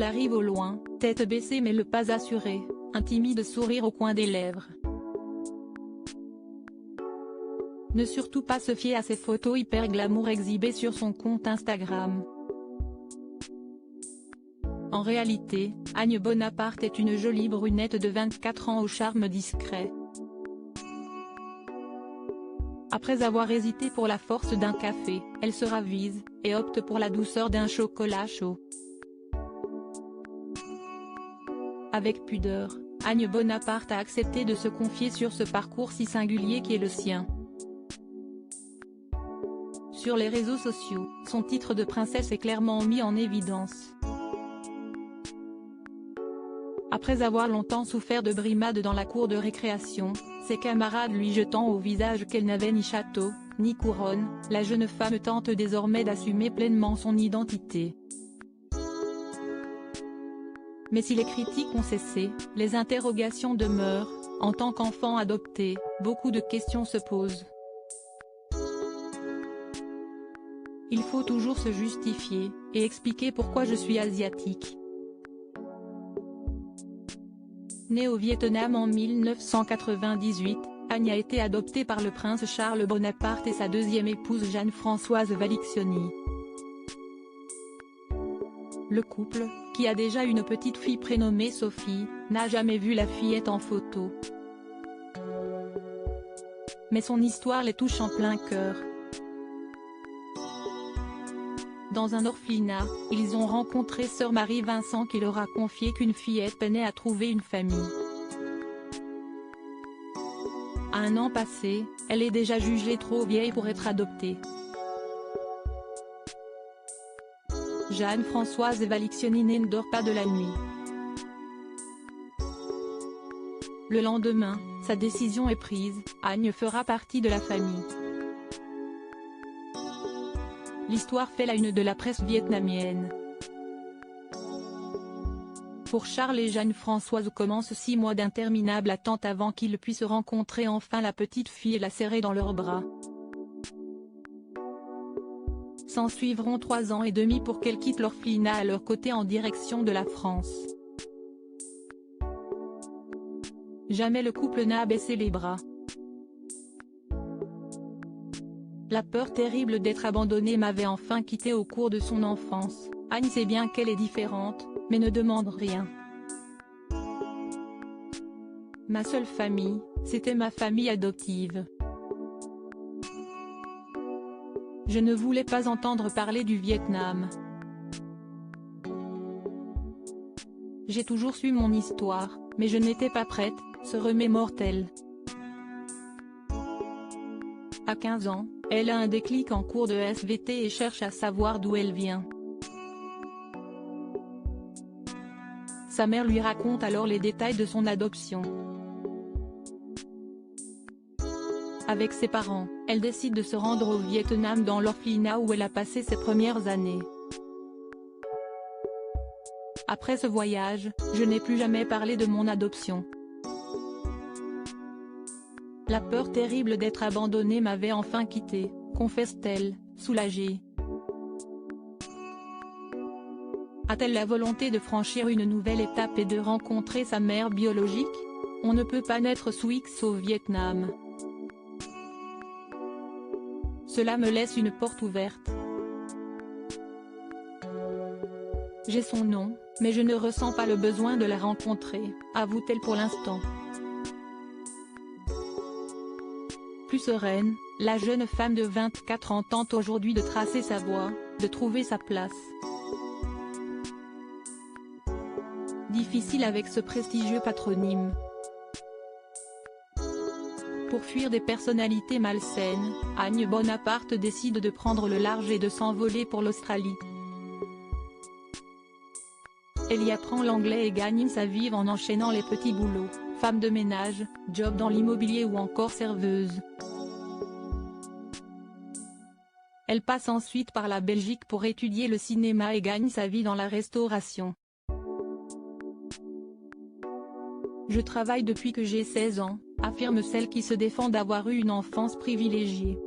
Elle arrive au loin, tête baissée mais le pas assuré, un timide sourire au coin des lèvres. Ne surtout pas se fier à ces photos hyper glamour exhibées sur son compte Instagram. En réalité, Agne Bonaparte est une jolie brunette de 24 ans au charme discret. Après avoir hésité pour la force d'un café, elle se ravise, et opte pour la douceur d'un chocolat chaud. Avec pudeur, Agne Bonaparte a accepté de se confier sur ce parcours si singulier qui est le sien. Sur les réseaux sociaux, son titre de princesse est clairement mis en évidence. Après avoir longtemps souffert de brimades dans la cour de récréation, ses camarades lui jetant au visage qu'elle n'avait ni château, ni couronne, la jeune femme tente désormais d'assumer pleinement son identité. Mais si les critiques ont cessé, les interrogations demeurent. En tant qu'enfant adopté, beaucoup de questions se posent. Il faut toujours se justifier, et expliquer pourquoi je suis asiatique. Née au Vietnam en 1998, Agne a été adoptée par le prince Charles Bonaparte et sa deuxième épouse Jeanne-Françoise Valiccioni. Le couple, qui a déjà une petite fille prénommée Sophie, n'a jamais vu la fillette en photo. Mais son histoire les touche en plein cœur. Dans un orphelinat, ils ont rencontré sœur Marie-Vincent qui leur a confié qu'une fillette peinait à trouver une famille. À 1 an passé, elle est déjà jugée trop vieille pour être adoptée. Jeanne-Françoise Valiccioni ne dort pas de la nuit. Le lendemain, sa décision est prise, Agne fera partie de la famille. L'histoire fait la une de la presse vietnamienne. Pour Charles et Jeanne-Françoise commencent 6 mois d'interminables attentes avant qu'ils puissent rencontrer enfin la petite fille et la serrer dans leurs bras. S'en suivront 3 ans et demi pour qu'elle quitte l'orphelinat à leur côté en direction de la France. Jamais le couple n'a baissé les bras. La peur terrible d'être abandonnée m'avait enfin quitté au cours de son enfance. Agne sait bien qu'elle est différente, mais ne demande rien. Ma seule famille, c'était ma famille adoptive. Je ne voulais pas entendre parler du Vietnam. J'ai toujours su mon histoire, mais je n'étais pas prête, se remémore-t-elle. À 15 ans, elle a un déclic en cours de SVT et cherche à savoir d'où elle vient. Sa mère lui raconte alors les détails de son adoption. Avec ses parents, elle décide de se rendre au Vietnam dans l'orphelinat où elle a passé ses premières années. Après ce voyage, je n'ai plus jamais parlé de mon adoption. La peur terrible d'être abandonnée m'avait enfin quittée, confesse-t-elle, soulagée. A-t-elle la volonté de franchir une nouvelle étape et de rencontrer sa mère biologique? On ne peut pas naître sous X au Vietnam. Cela me laisse une porte ouverte. J'ai son nom, mais je ne ressens pas le besoin de la rencontrer, avoue-t-elle pour l'instant. Plus sereine, la jeune femme de 24 ans tente aujourd'hui de tracer sa voie, de trouver sa place. Difficile avec ce prestigieux patronyme. Pour fuir des personnalités malsaines, Agne Bonaparte décide de prendre le large et de s'envoler pour l'Australie. Elle y apprend l'anglais et gagne sa vie en enchaînant les petits boulots, femme de ménage, job dans l'immobilier ou encore serveuse. Elle passe ensuite par la Belgique pour étudier le cinéma et gagne sa vie dans la restauration. Je travaille depuis que j'ai 16 ans, affirme celle qui se défend d'avoir eu une enfance privilégiée.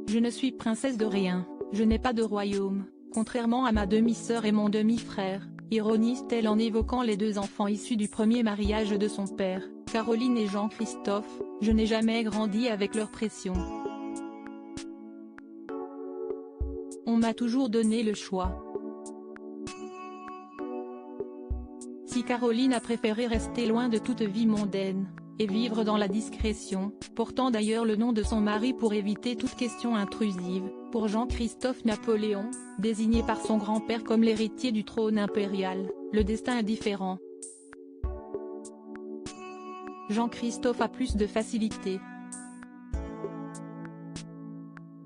Je ne suis princesse de rien, je n'ai pas de royaume, contrairement à ma demi-sœur et mon demi-frère, ironise-t-elle en évoquant les deux enfants issus du premier mariage de son père, Caroline et Jean-Christophe, je n'ai jamais grandi avec leur pression. On m'a toujours donné le choix. Si Caroline a préféré rester loin de toute vie mondaine, et vivre dans la discrétion, portant d'ailleurs le nom de son mari pour éviter toute question intrusive, pour Jean-Christophe Napoléon, désigné par son grand-père comme l'héritier du trône impérial, le destin est différent. Jean-Christophe a plus de facilité.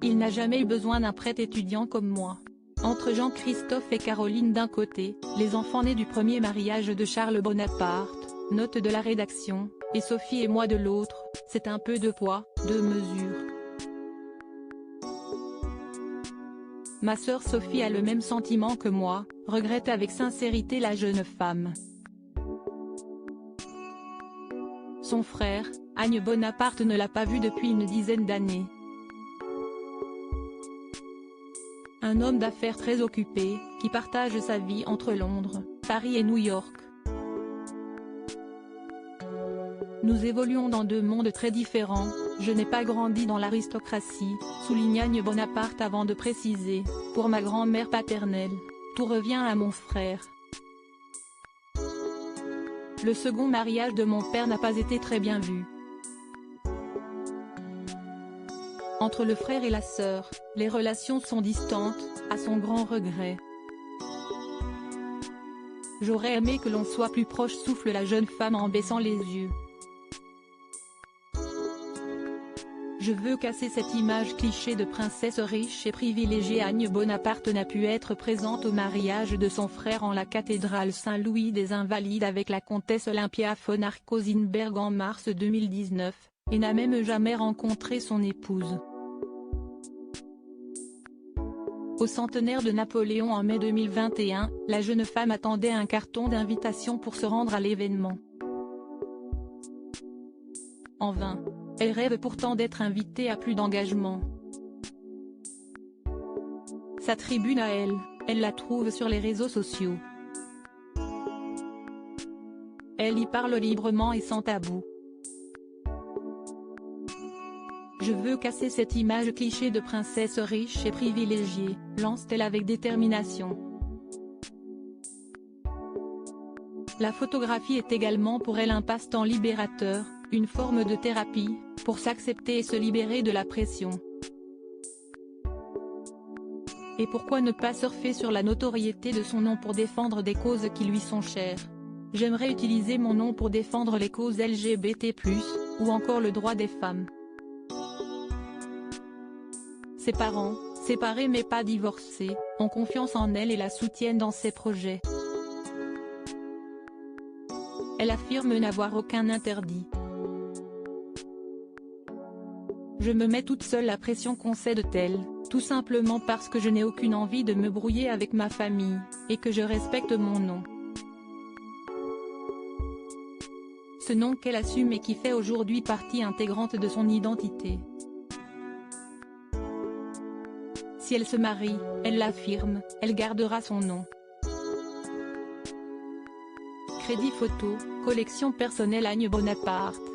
Il n'a jamais eu besoin d'un prêtre étudiant comme moi. Entre Jean-Christophe et Caroline d'un côté, les enfants nés du premier mariage de Charles Bonaparte, note de la rédaction, et Sophie et moi de l'autre, c'est un peu de poids, deux mesures. Ma sœur Sophie a le même sentiment que moi, regrette avec sincérité la jeune femme. Son frère, Agne Bonaparte ne l'a pas vu depuis une dizaine d'années. Un homme d'affaires très occupé, qui partage sa vie entre Londres, Paris et New York. Nous évoluons dans deux mondes très différents, je n'ai pas grandi dans l'aristocratie, souligne Agne Bonaparte avant de préciser, pour ma grand-mère paternelle, tout revient à mon frère. Le second mariage de mon père n'a pas été très bien vu. Entre le frère et la sœur, les relations sont distantes, à son grand regret. J'aurais aimé que l'on soit plus proche, souffle la jeune femme en baissant les yeux. Je veux casser cette image cliché de princesse riche et privilégiée. Agne Bonaparte n'a pu être présente au mariage de son frère en la cathédrale Saint-Louis des Invalides avec la comtesse Olympia von Arx-Cosenberg en mars 2019, et n'a même jamais rencontré son épouse. Au centenaire de Napoléon en mai 2021, la jeune femme attendait un carton d'invitation pour se rendre à l'événement. En vain. Elle rêve pourtant d'être invitée à plus d'engagement. Sa tribune à elle, elle la trouve sur les réseaux sociaux. Elle y parle librement et sans tabou. Je veux casser cette image cliché de princesse riche et privilégiée, lance-t-elle avec détermination. La photographie est également pour elle un passe-temps libérateur, une forme de thérapie, pour s'accepter et se libérer de la pression. Et pourquoi ne pas surfer sur la notoriété de son nom pour défendre des causes qui lui sont chères? J'aimerais utiliser mon nom pour défendre les causes LGBT+, ou encore le droit des femmes. Ses parents, séparés mais pas divorcés, ont confiance en elle et la soutiennent dans ses projets. Elle affirme n'avoir aucun interdit. Je me mets toute seule la pression, concède-t-elle, tout simplement parce que je n'ai aucune envie de me brouiller avec ma famille, et que je respecte mon nom. Ce nom qu'elle assume et qui fait aujourd'hui partie intégrante de son identité. Si elle se marie, elle l'affirme, elle gardera son nom. Crédit photo, collection personnelle Agne Bonaparte.